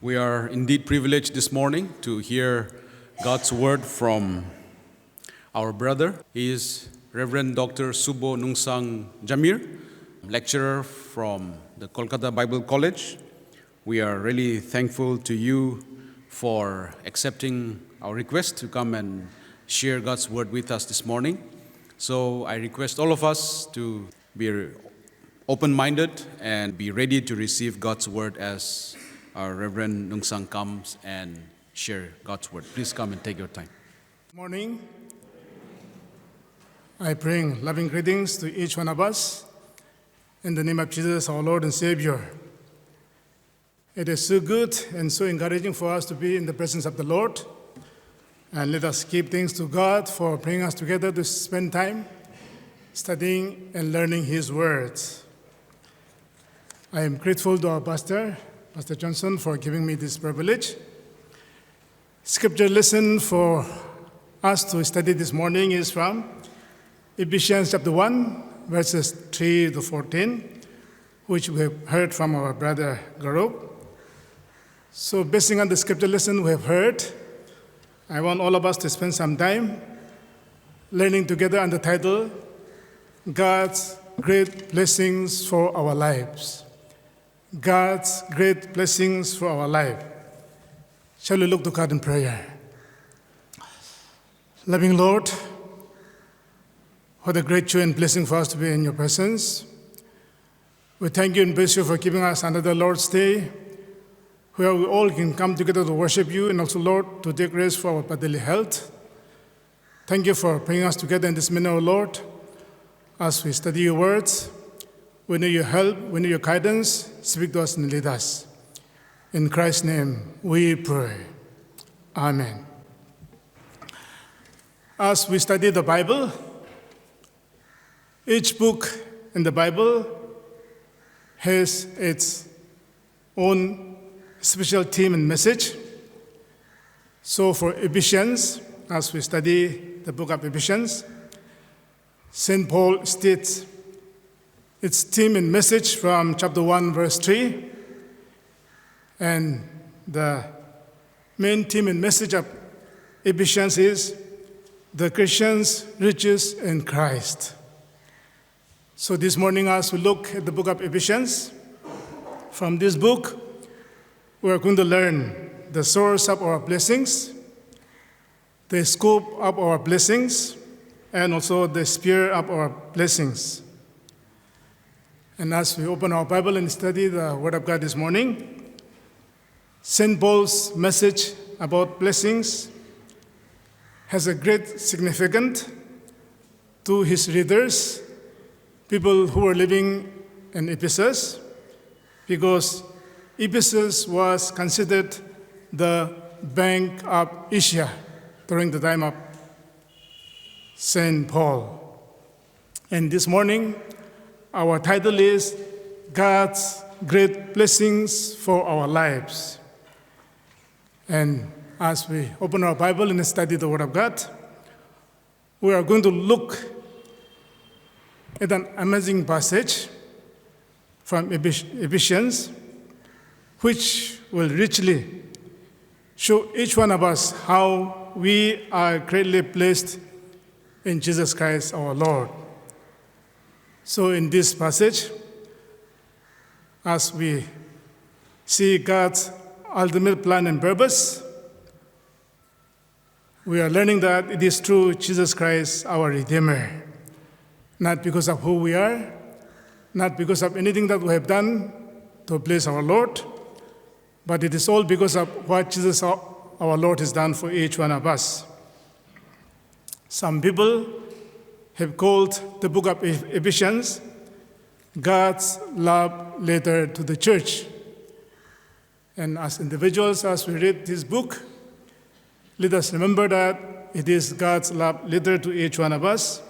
We are indeed privileged this morning to hear God's word from our brother. He is Reverend Dr. Subo Nungsang Jamir, lecturer from the Kolkata Bible College. We are really thankful to you for accepting our request to come and share God's word with us this morning. So I request all of us to be open-minded and be ready to receive God's word as our Reverend Nungsang comes and share God's word. Please come and take your time. Morning. I bring loving greetings to each one of us in the name of Jesus, our Lord and Savior. It is so good and so encouraging for us to be in the presence of the Lord. And let us give thanks to God for bringing us together to spend time studying and learning His words. I am grateful to our pastor, Pastor Johnson, for giving me this privilege. Scripture lesson for us to study this morning is from Ephesians chapter 1, verses 3 to 14, which we have heard from our brother Garup. So basing on the scripture lesson we have heard, I want all of us to spend some time learning together on the title, God's Great Blessings for Our Lives. God's great blessings for our life. Shall we look to God in prayer? Loving Lord, what a great joy and blessing for us to be in your presence. We thank you and praise you for giving us another Lord's Day, where we all can come together to worship you and also, Lord, to take rest for our bodily health. Thank you for bringing us together in this manner, O Lord, as we study your words. We need your help, we need your guidance. Speak to us and lead us. In Christ's name, we pray. Amen. As we study the Bible, each book in the Bible has its own special theme and message. So for Ephesians, as we study the book of Ephesians, St. Paul states its theme and message from chapter 1, verse 3. And the main theme and message of Ephesians is the Christian's riches in Christ. So this morning, as we look at the book of Ephesians, from this book, we are going to learn the source of our blessings, the scope of our blessings, and also the sphere of our blessings. And as we open our Bible and study the Word of God this morning, St. Paul's message about blessings has a great significance to his readers, people who were living in Ephesus, because Ephesus was considered the Bank of Asia during the time of St. Paul. And this morning, our title is God's Great Blessings for Our Lives. And as we open our Bible and study the Word of God, we are going to look at an amazing passage from Ephesians, which will richly show each one of us how we are greatly blessed in Jesus Christ our Lord. So in this passage, as we see God's ultimate plan and purpose, we are learning that it is through Jesus Christ, our Redeemer, not because of who we are, not because of anything that we have done to please our Lord, but it is all because of what Jesus, our Lord, has done for each one of us. Some people have called the book of Ephesians God's love letter to the church. And as individuals, as we read this book, let us remember that it is God's love letter to each one of us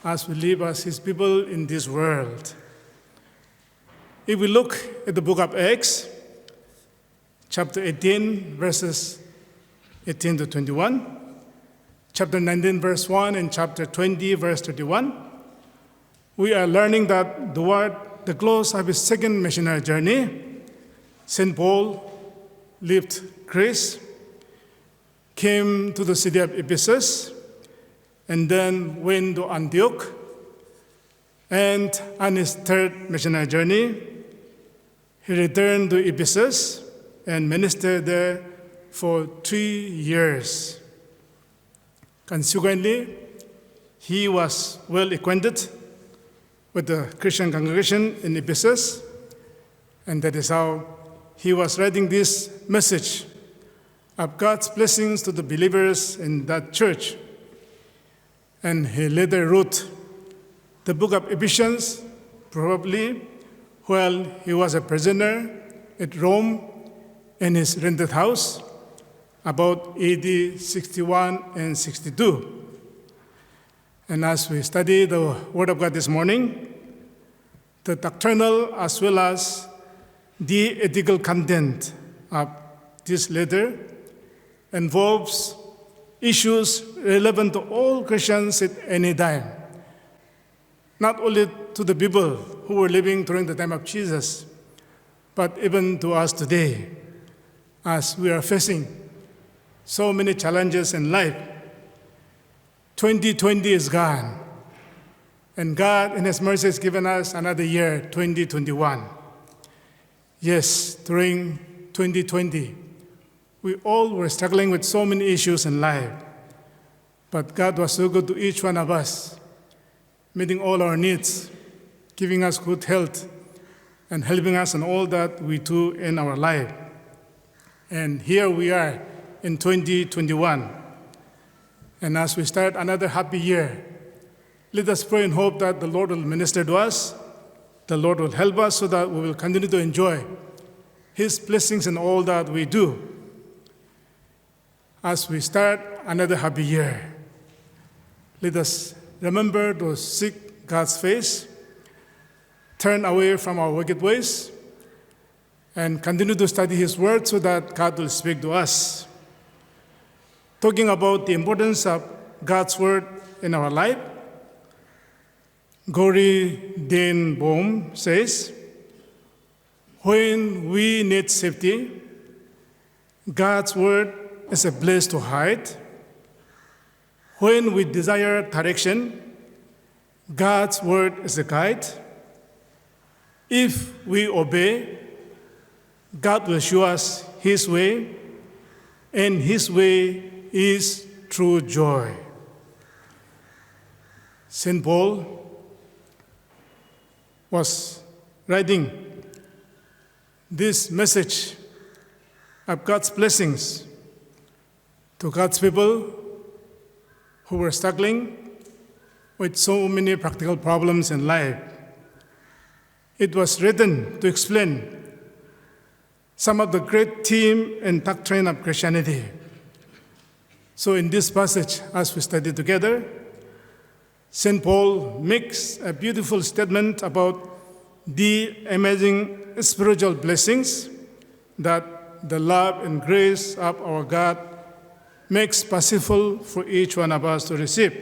as we live as His people in this world. If we look at the book of Acts, chapter 18, verses 18 to 21, chapter 19, verse 1, and chapter 20, verse 31, we are learning that toward the close of his second missionary journey, St. Paul left Greece, came to the city of Ephesus, and then went to Antioch. And on his third missionary journey, he returned to Ephesus and ministered there for 3 years. Consequently, he was well acquainted with the Christian congregation in Ephesus, and that is how he was writing this message of God's blessings to the believers in that church. And he later wrote the book of Ephesians, probably while he was a prisoner at Rome in his rented house, about AD 61 and 62. And as we study the Word of God this morning, the doctrinal as well as the ethical content of this letter involves issues relevant to all Christians at any time, not only to the people who were living during the time of Jesus, but even to us today, as we are facing so many challenges in life. 2020 is gone, and God in His mercy has given us another year, 2021. Yes, during 2020, we all were struggling with so many issues in life, but God was so good to each one of us, meeting all our needs, giving us good health, and helping us in all that we do in our life. And here we are in 2021. And as we start another happy year, let us pray and hope that the Lord will minister to us, the Lord will help us so that we will continue to enjoy His blessings in all that we do. As we start another happy year, let us remember to seek God's face, turn away from our wicked ways, and continue to study His Word so that God will speak to us. Talking about the importance of God's Word in our life, Gori Den Boom says, when we need safety, God's Word is a place to hide. When we desire direction, God's Word is a guide. If we obey, God will show us His way, and His way is true joy. St. Paul was writing this message of God's blessings to God's people who were struggling with so many practical problems in life. It was written to explain some of the great theme and doctrine of Christianity. So in this passage, as we study together, St. Paul makes a beautiful statement about the amazing spiritual blessings that the love and grace of our God makes possible for each one of us to receive.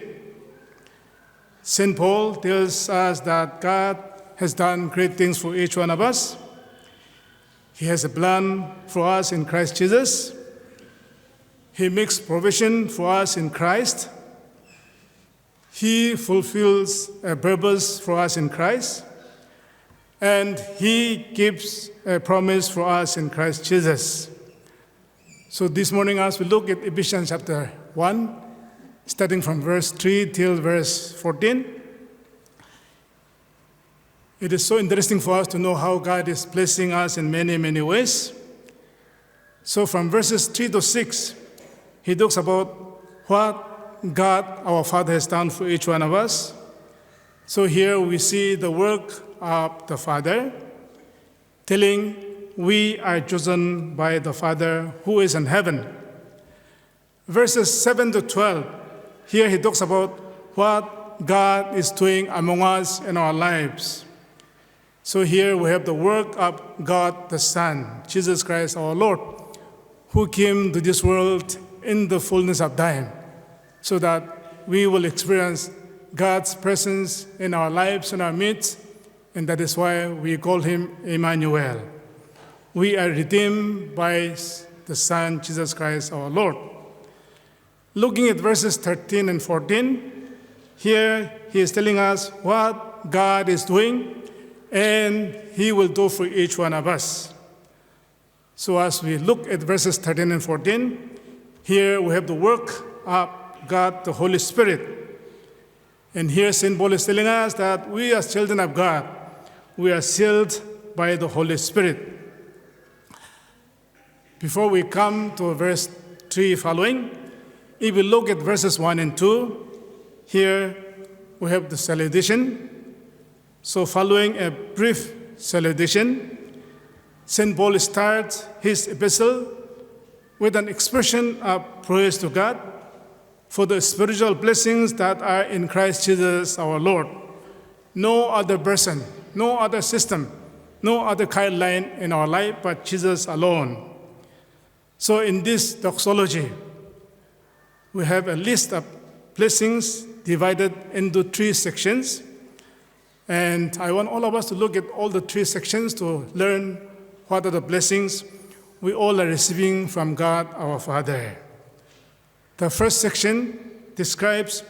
St. Paul tells us that God has done great things for each one of us. He has a plan for us in Christ Jesus. He makes provision for us in Christ. He fulfills a purpose for us in Christ. And He gives a promise for us in Christ Jesus. So this morning, as we look at Ephesians chapter 1, starting from verse 3 till verse 14, it is so interesting for us to know how God is blessing us in many, many ways. So from verses 3 to 6, he talks about what God, our Father, has done for each one of us. So here we see the work of the Father, telling we are chosen by the Father who is in heaven. Verses 7 to 12, here he talks about what God is doing among us in our lives. So here we have the work of God the Son, Jesus Christ our Lord, who came to this world in the fullness of time, so that we will experience God's presence in our lives and our midst, and that is why we call Him Emmanuel. We are redeemed by the Son, Jesus Christ our Lord. Looking at verses 13 and 14, here he is telling us what God is doing and he will do for each one of us. So as we look at verses 13 and 14, here we have the work of God, the Holy Spirit. And here St. Paul is telling us that we as children of God, we are sealed by the Holy Spirit. Before we come to verse 3 following, if we look at verses 1 and 2, here we have the salutation. So following a brief salutation, St. Paul starts his epistle with an expression of praise to God for the spiritual blessings that are in Christ Jesus our Lord. No other person, no other system, no other guideline in our life but Jesus alone. So in this doxology, we have a list of blessings divided into 3 sections. And I want all of us to look at all the 3 sections to learn what are the blessings we all are receiving from God our Father. The first section describes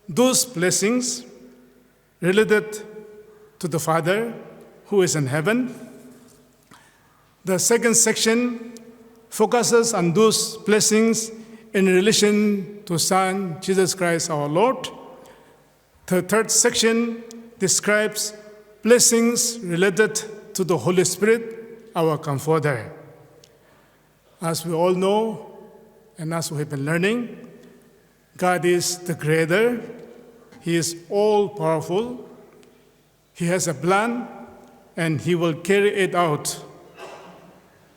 those blessings related to the Father who is in heaven. The second section focuses on those blessings in relation to Son, Jesus Christ our Lord. The third section describes blessings related to the Holy Spirit, our Comforter. As we all know, and as we have been learning, God is the Creator. He is all-powerful. He has a plan, and He will carry it out.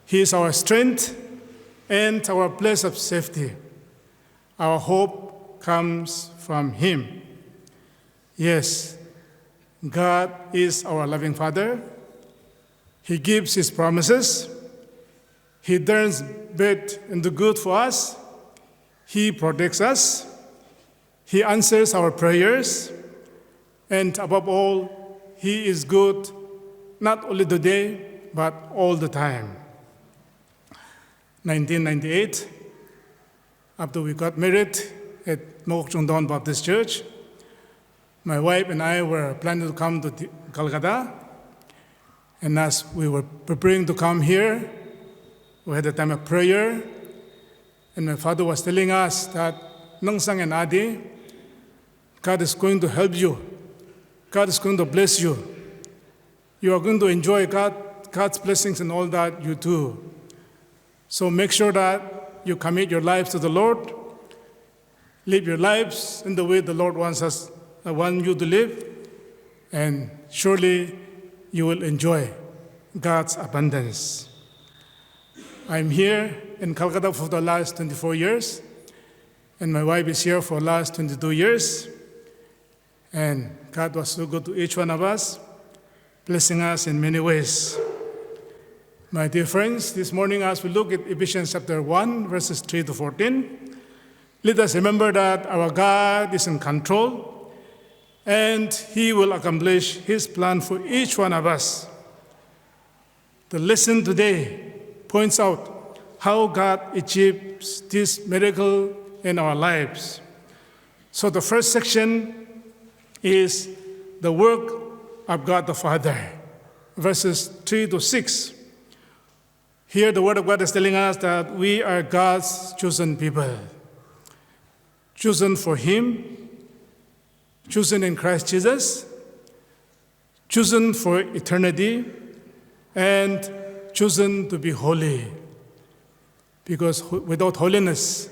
He is our strength and our place of safety. Our hope comes from Him. Yes, God is our loving Father. He gives His promises. He turns bad into good for us. He protects us. He answers our prayers. And above all, He is good not only today, but all the time. 1998, after we got married at Mok Chung Don Baptist Church, my wife and I were planning to come to Calcutta. And as we were preparing to come here, we had a time of prayer, and my father was telling us that, Nungsang and Adi, God is going to help you. God is going to bless you. You are going to enjoy God's blessings and all that you do. So make sure that you commit your lives to the Lord. Live your lives in the way the Lord wants you to live, and surely you will enjoy God's abundance. I'm here in Calcutta for the last 24 years, and my wife is here for the last 22 years. And God was so good to each one of us, blessing us in many ways. My dear friends, this morning as we look at Ephesians chapter 1, verses 3 to 14, let us remember that our God is in control, and He will accomplish His plan for each one of us. The lesson today points out how God achieves this miracle in our lives. So the first section is the work of God the Father, verses 3 to 6. Here the Word of God is telling us that we are God's chosen people, chosen for Him, chosen in Christ Jesus, chosen for eternity, and chosen to be holy. Because without holiness,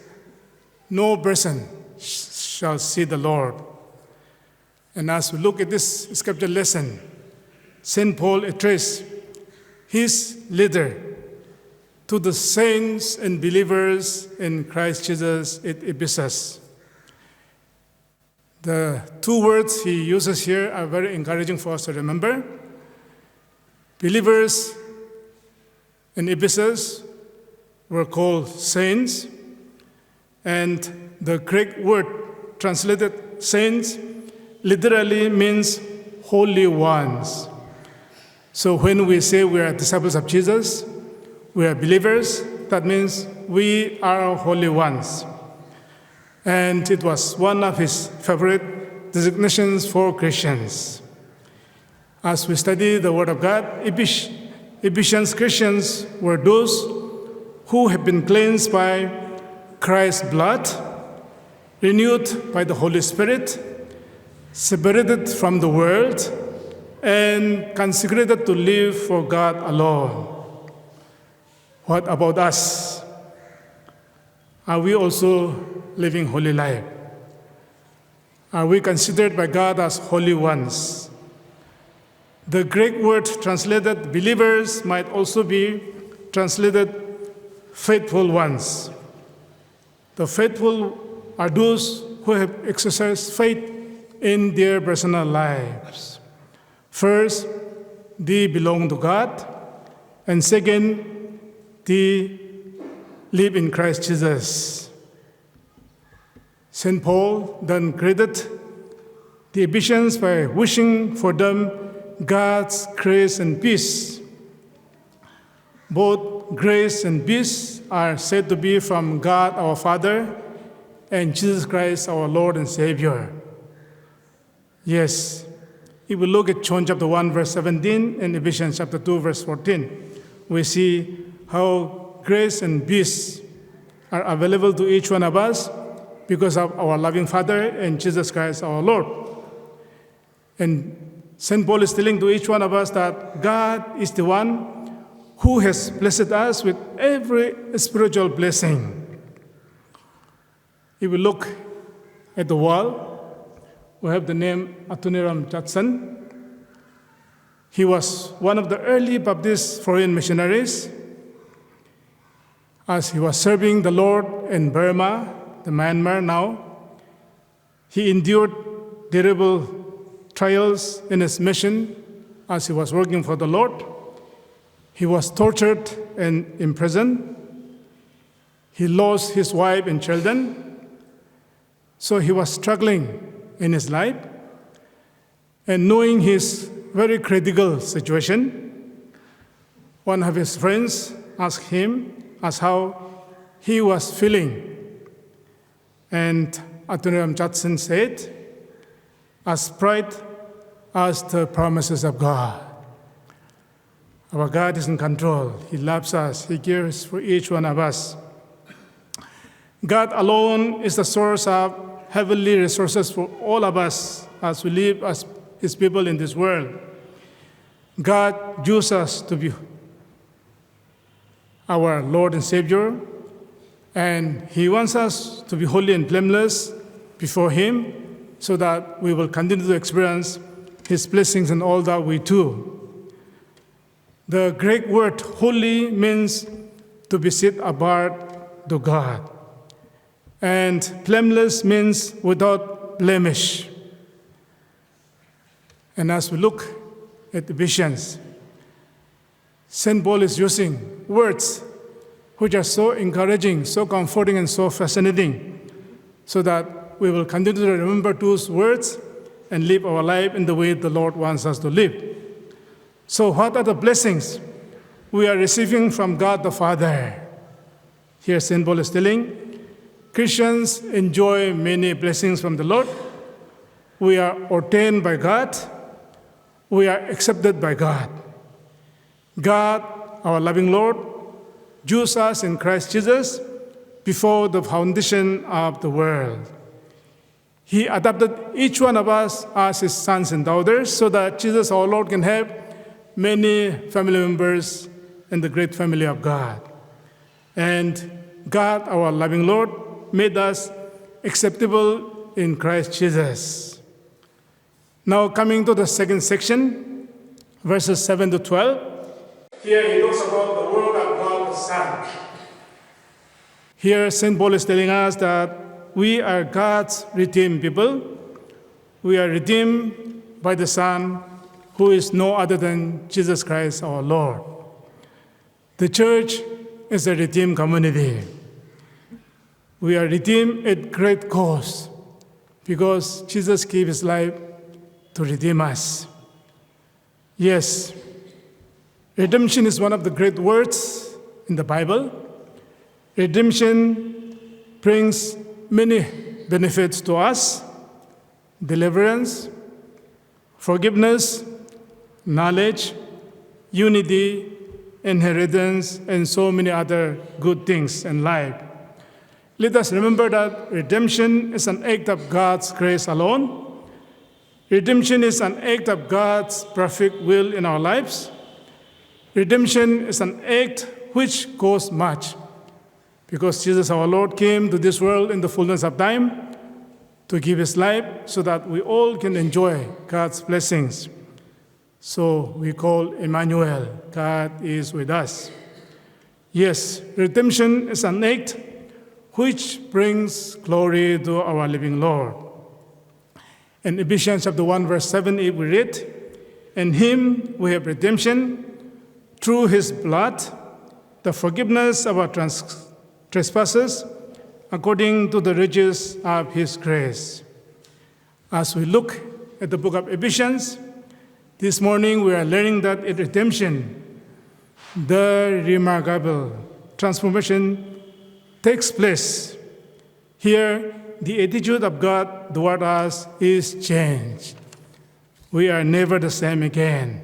no person shall see the Lord. And as we look at this scripture lesson, St. Paul addressed his letter to the saints and believers in Christ Jesus at Ephesus. The 2 words he uses here are very encouraging for us to remember. Believers in Ephesus were called saints, and the Greek word translated saints literally means holy ones. So when we say we are disciples of Jesus, we are believers, that means we are holy ones. And it was one of his favorite designations for Christians. As we study the Word of God, Ephesians Christians were those who have been cleansed by Christ's blood, renewed by the Holy Spirit, separated from the world, and consecrated to live for God alone. What about us? Are we also living holy life? Are we considered by God as holy ones? The Greek word translated believers might also be translated faithful ones. The faithful are those who have exercised faith in their personal lives. First, they belong to God, and second, they live in Christ Jesus. St. Paul then greeted the Ephesians by wishing for them God's grace and peace. Both grace and peace are said to be from God our Father and Jesus Christ our Lord and Savior. Yes, if we look at John chapter 1 verse 17 and Ephesians chapter 2 verse 14, we see how grace and peace are available to each one of us because of our loving Father and Jesus Christ our Lord. And St. Paul is telling to each one of us that God is the one who has blessed us with every spiritual blessing. If we look at the wall, we have the name Adoniram Judson. He was one of the early Baptist foreign missionaries. As he was serving the Lord in Burma, the Myanmar now, he endured terrible trials in his mission as he was working for the Lord. He was tortured and imprisoned. He lost his wife and children. So he was struggling in his life. And knowing his very critical situation, one of his friends asked him how he was feeling. And Adoniram Judson said, as bright as the promises of God. Our God is in control. He loves us. He cares for each one of us. God alone is the source of heavenly resources for all of us as we live as His people in this world. God used us to be our Lord and Savior, and He wants us to be holy and blameless before Him so that we will continue to experience His blessings in all that we do. The Greek word holy means to be set apart to God. And blameless means without blemish. And as we look at Ephesians, St. Paul is using words which are so encouraging, so comforting, and so fascinating, so that we will continue to remember those words and live our life in the way the Lord wants us to live. So what are the blessings we are receiving from God the Father? Here St. Paul is telling, Christians enjoy many blessings from the Lord. We are ordained by God. We are accepted by God. God, our loving Lord, chose us in Christ Jesus before the foundation of the world. He adopted each one of us as His sons and daughters so that Jesus, our Lord, can have many family members in the great family of God. And God, our loving Lord, made us acceptable in Christ Jesus. Now coming to the second section, verses 7 to 12. Here he talks about the Word of God the Son. Here St. Paul is telling us that we are God's redeemed people. We are redeemed by the Son, who is no other than Jesus Christ our Lord. The church is a redeemed community. We are redeemed at great cost because Jesus gave His life to redeem us. Yes, redemption is one of the great words in the Bible. Redemption brings many benefits to us: deliverance, forgiveness, knowledge, unity, inheritance, and so many other good things in life. Let us remember that redemption is an act of God's grace alone. Redemption is an act of God's perfect will in our lives. Redemption is an act which costs much, because Jesus our Lord came to this world in the fullness of time to give his life so that we all can enjoy God's blessings. So we call Emmanuel, God is with us. Yes, redemption is an act which brings glory to our living Lord. In Ephesians chapter 1, verse 7, we read, "In him we have redemption through his blood, the forgiveness of our trespasses, according to the riches of his grace." As we look at the book of Ephesians, this morning we are learning that in redemption, the remarkable transformation takes place. Here, the attitude of God toward us is changed. We are never the same again.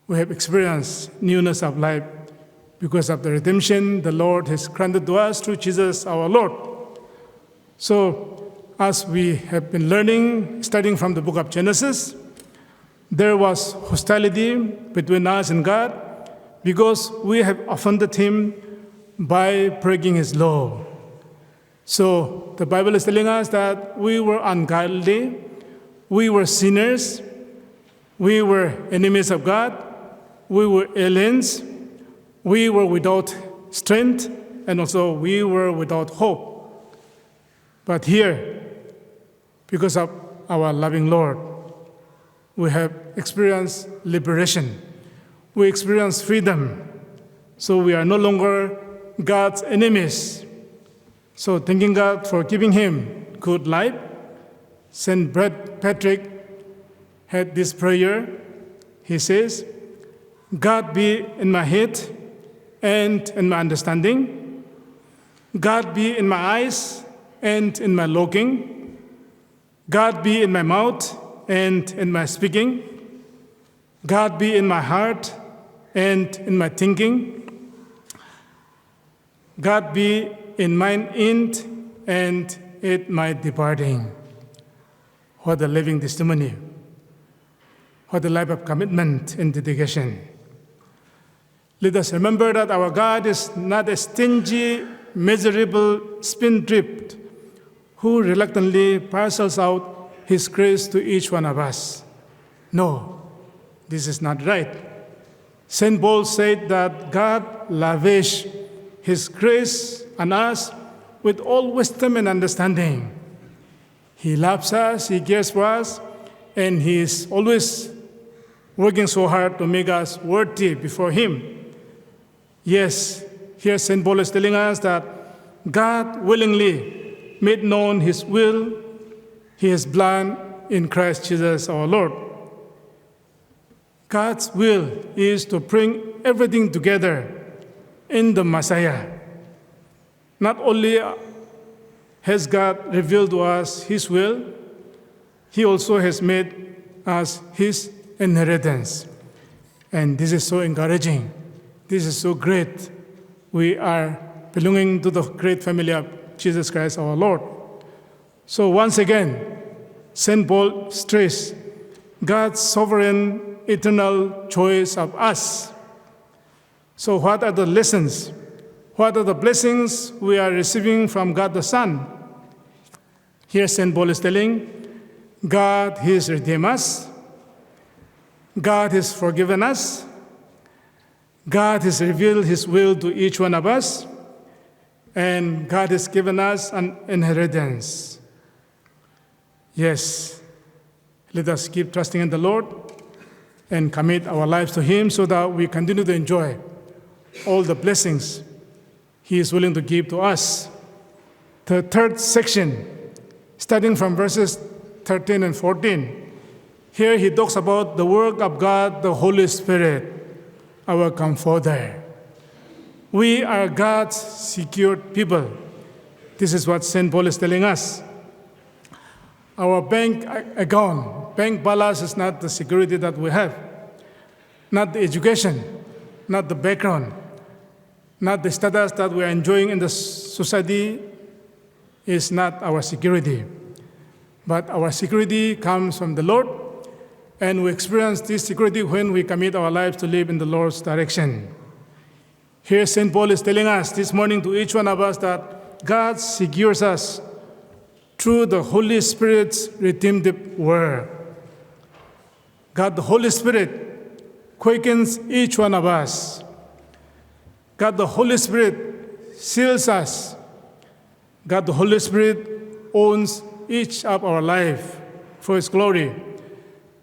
We have experienced newness of life because of the redemption the Lord has granted to us through Jesus our Lord. So, as we have been learning, starting from the book of Genesis, there was hostility between us and God because we have offended him by breaking his law. So the Bible is telling us that we were ungodly, we were sinners, we were enemies of God, we were aliens, we were without strength, and also we were without hope. But here, because of our loving Lord, we have experienced liberation. We experience freedom. So we are no longer God's enemies. So thanking God for giving him good life, St. Patrick had this prayer. He says, "God be in my head and in my understanding. God be in my eyes and in my looking. God be in my mouth and in my speaking. God be in my heart and in my thinking. God be in mine end and at my departing." What a living testimony. What a life of commitment and dedication. Let us remember that our God is not a stingy, miserable spendthrift who reluctantly parcels out his grace to each one of us. No, this is not right. St. Paul said that God lavished his grace on us with all wisdom and understanding. He loves us, he cares for us, and he is always working so hard to make us worthy before him. Yes, here St. Paul is telling us that God willingly made known his will, his plan in Christ Jesus our Lord. God's will is to bring everything together in the Messiah. Not only has God revealed to us his will, he also has made us his inheritance. And this is so encouraging. This is so great. We are belonging to the great family of Jesus Christ our Lord. So once again, St. Paul stressed God's sovereign, eternal choice of us. So what are the lessons? What are the blessings we are receiving from God the Son? Here St. Paul is telling, God has redeemed us. God has forgiven us. God has revealed his will to each one of us. And God has given us an inheritance. Yes, let us keep trusting in the Lord and commit our lives to him so that we continue to enjoy all the blessings he is willing to give to us. The third section, starting from verses 13 and 14, here he talks about the work of God, the Holy Spirit, our Comforter. We are God's secured people. This is what St. Paul is telling us. Our bank account, bank balance is not the security that we have, not the education, not the background, not the status that we are enjoying in the society is not our security. But our security comes from the Lord, and we experience this security when we commit our lives to live in the Lord's direction. Here, St. Paul is telling us this morning to each one of us that God secures us through the Holy Spirit's redemptive work. God, the Holy Spirit, quickens each one of us. God, the Holy Spirit, seals us. God, the Holy Spirit, owns each of our life for His glory.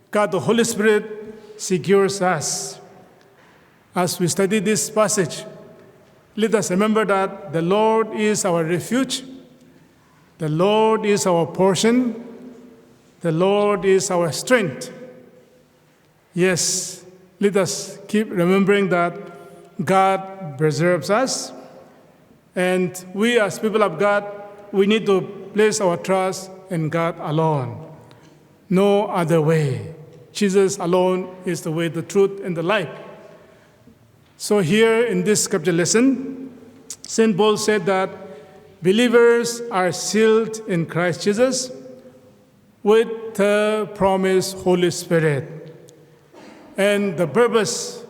God, the Holy Spirit, secures us. As we study this passage, let us remember that the Lord is our refuge. The Lord is our portion. The Lord is our strength. Yes, let us keep remembering that God preserves us. And we as people of God, we need to place our trust in God alone. No other way. Jesus alone is the way, the truth, and the life. So here in this scripture lesson, St. Paul said that believers are sealed in Christ Jesus with the promised Holy Spirit. And the purpose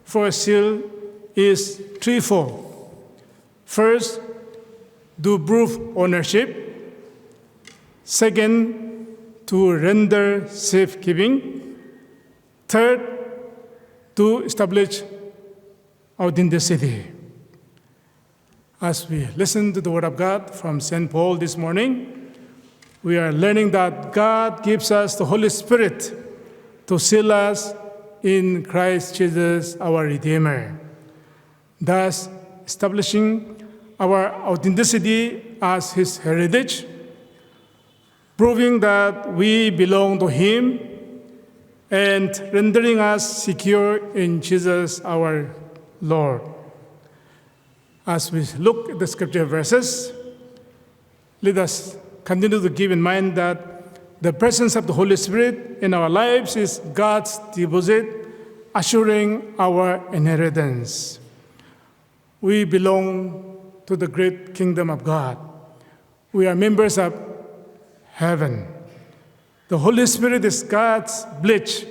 for a seal is threefold. First, to prove ownership. Second, to render safekeeping. Third, to establish authenticity. As we listen to the Word of God from St. Paul this morning, we are learning that God gives us the Holy Spirit to seal us in Christ Jesus, our Redeemer, thus establishing our authenticity as His heritage, proving that we belong to Him, and rendering us secure in Jesus, our Lord. As we look at the scripture verses, let us continue to keep in mind that the presence of the Holy Spirit in our lives is God's deposit, assuring our inheritance. We belong to the great kingdom of God. We are members of heaven. The Holy Spirit is God's pledge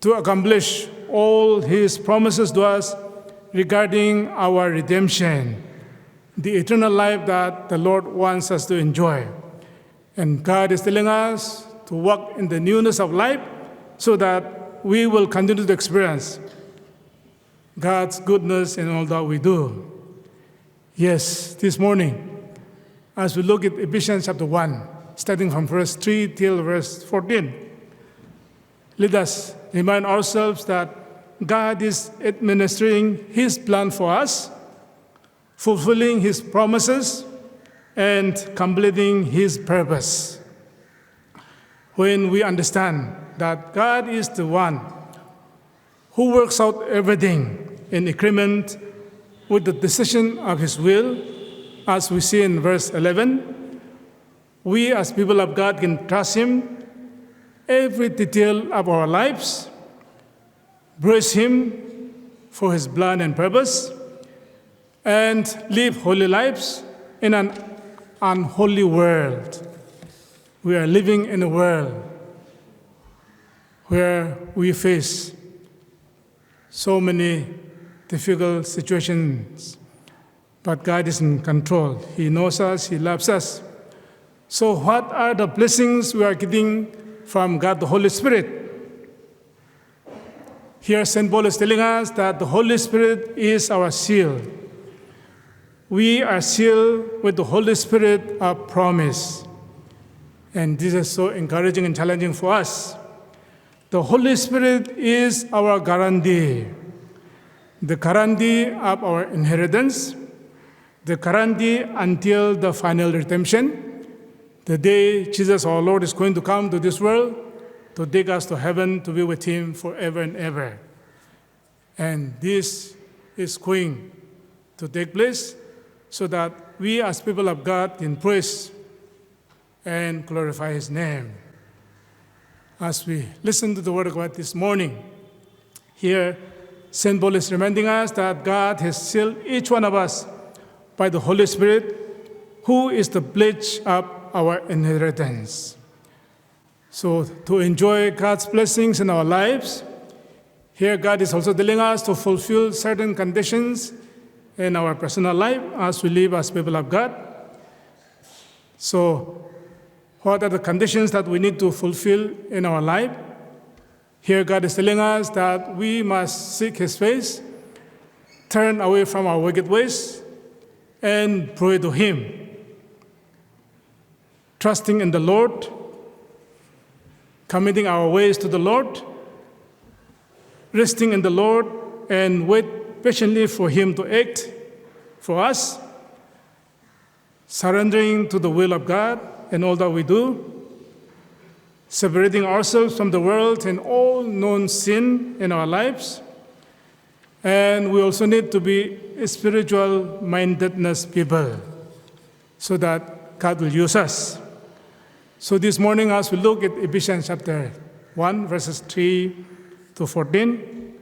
to accomplish all His promises to us regarding our redemption, the eternal life that the Lord wants us to enjoy. And God is telling us to walk in the newness of life so that we will continue to experience God's goodness in all that we do. Yes, this morning, as we look at Ephesians chapter 1, starting from verse 3 till verse 14, let us remind ourselves that God is administering His plan for us, fulfilling His promises, and completing His purpose. When we understand that God is the one who works out everything in agreement with the decision of His will, as we see in verse 11, we as people of God can trust Him every detail of our lives, praise Him for His plan and purpose, and live holy lives in an unholy world. We are living in a world where we face so many difficult situations, but God is in control. He knows us, He loves us. So what are the blessings we are getting from God the Holy Spirit? Here St. Paul is telling us that the Holy Spirit is our seal. We are sealed with the Holy Spirit of promise. And this is so encouraging and challenging for us. The Holy Spirit is our guarantee, the guarantee of our inheritance, the guarantee until the final redemption, the day Jesus our Lord is going to come to this world to take us to heaven to be with Him forever and ever. And this is going to take place so that we as people of God can praise and glorify His name. As we listen to the Word of God this morning, here St. Paul is reminding us that God has sealed each one of us by the Holy Spirit, who is the pledge of our inheritance. So to enjoy God's blessings in our lives, here God is also telling us to fulfill certain conditions in our personal life as we live as people of God. So what are the conditions that we need to fulfill in our life? Here God is telling us that we must seek His face, turn away from our wicked ways, and pray to Him. Trusting in the Lord, committing our ways to the Lord, resting in the Lord, and wait patiently for Him to act for us, surrendering to the will of God in all that we do, separating ourselves from the world and all known sin in our lives. And we also need to be spiritual mindedness people so that God will use us. So this morning, as we look at Ephesians chapter 1, verses 3 to 14,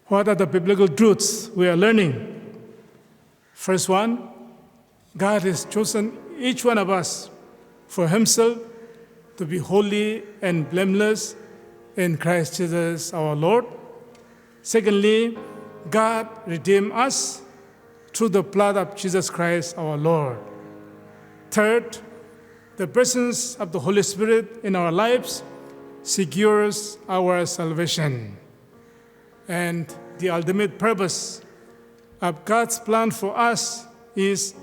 what are the biblical truths we are learning? First one, God has chosen each one of us for Himself to be holy and blameless in Christ Jesus our Lord. Secondly, God redeemed us through the blood of Jesus Christ our Lord. Third, the presence of the Holy Spirit in our lives secures our salvation. And the ultimate purpose of God's plan for us is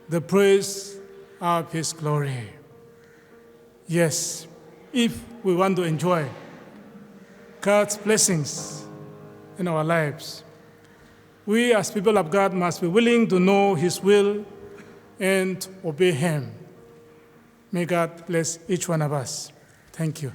the praise of His glory. Yes, if we want to enjoy God's blessings in our lives, we as people of God must be willing to know His will and obey Him. May God bless each one of us. Thank you.